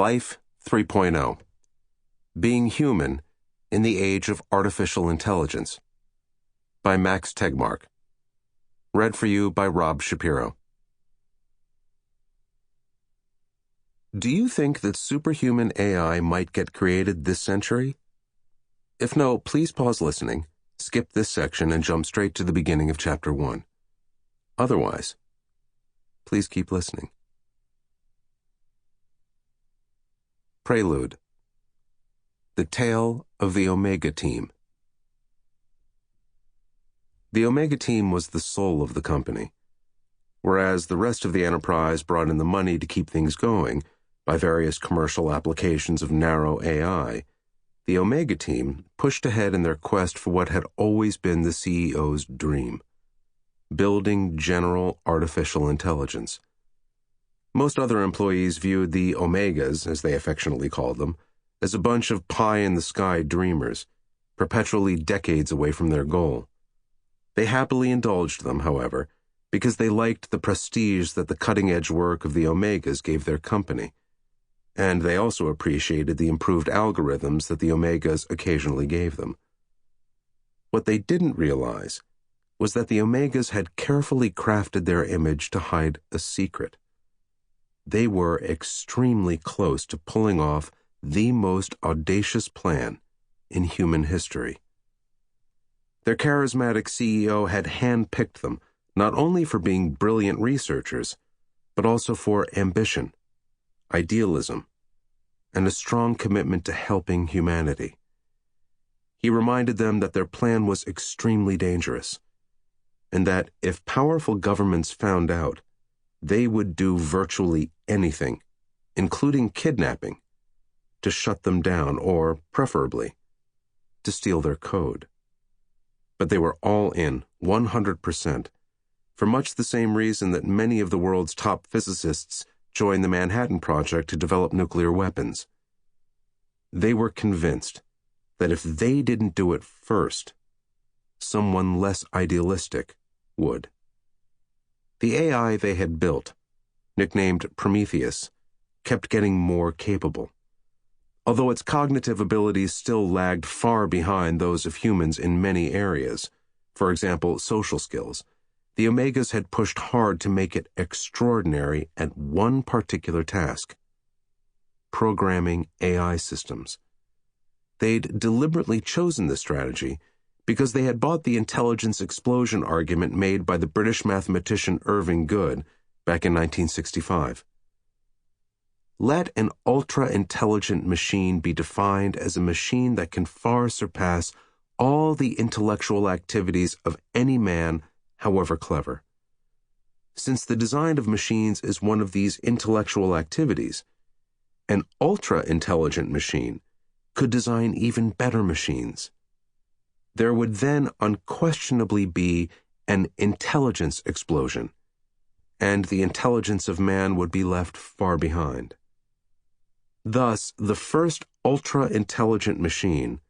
Life 3.0 Being Human in the Age of Artificial Intelligence by Max Tegmark. Read for you by Rob Shapiro. Do you think that superhuman AI might get created this century? If no, please pause listening, skip this section, and jump straight to the beginning of Chapter 1. Otherwise, please keep listening. Prelude. The Tale of the Omega Team. The Omega Team was the soul of the company. Whereas the rest of the enterprise brought in the money to keep things going by various commercial applications of narrow AI, the Omega Team pushed ahead in their quest for what had always been the CEO's dream: building general artificial intelligence. Most other employees viewed the Omegas, as they affectionately called them, as a bunch of pie-in-the-sky dreamers, perpetually decades away from their goal. They happily indulged them, however, because they liked the prestige that the cutting-edge work of the Omegas gave their company, and they also appreciated the improved algorithms that the Omegas occasionally gave them. What they didn't realize was that the Omegas had carefully crafted their image to hide a secret. They were extremely close to pulling off the most audacious plan in human history. Their charismatic CEO had handpicked them not only for being brilliant researchers, but also for ambition, idealism, and a strong commitment to helping humanity. He reminded them that their plan was extremely dangerous, and that if powerful governments found out, they would do virtually anything, including kidnapping, to shut them down or, preferably, to steal their code. But they were all in, 100%, for much the same reason that many of the world's top physicists joined the Manhattan Project to develop nuclear weapons. They were convinced that if they didn't do it first, someone less idealistic would. The AI they had built, nicknamed Prometheus, kept getting more capable. Although its cognitive abilities still lagged far behind those of humans in many areas, for example, social skills, the Omegas had pushed hard to make it extraordinary at one particular task: programming AI systems. They'd deliberately chosen this strategy because they had bought the intelligence explosion argument made by the British mathematician Irving Good back in 1965. Let an ultra-intelligent machine be defined as a machine that can far surpass all the intellectual activities of any man, however clever. Since the design of machines is one of these intellectual activities, an ultra-intelligent machine could design even better machines. There would then unquestionably be an intelligence explosion, and the intelligence of man would be left far behind. Thus, the first ultra-intelligent machine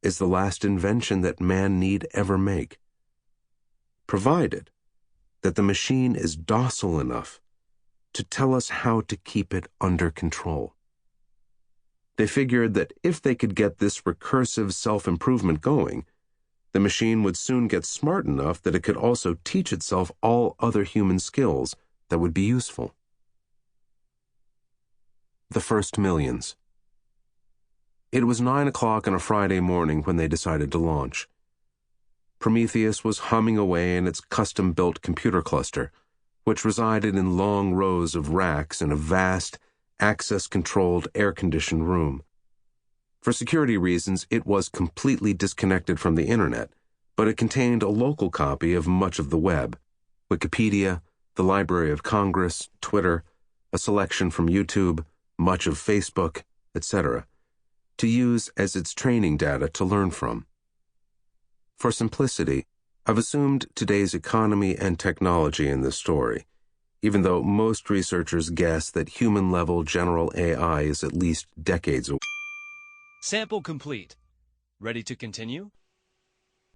is the last invention that man need ever make, provided that the machine is docile enough to tell us how to keep it under control. They figured that if they could get this recursive self-improvement going, the machine would soon get smart enough that it could also teach itself all other human skills that would be useful. The First Millions. It was 9 o'clock on a Friday morning when they decided to launch. Prometheus was humming away in its custom-built computer cluster, which resided in long rows of racks in a vast, access-controlled, air-conditioned room. For security reasons, it was completely disconnected from the internet, but it contained a local copy of much of the web: Wikipedia, the Library of Congress, Twitter, a selection from YouTube, much of Facebook, etc., to use as its training data to learn from. For simplicity, I've assumed today's economy and technology in this story, even though most researchers guess that human-level general AI is at least decades away. Sample complete. Ready to continue?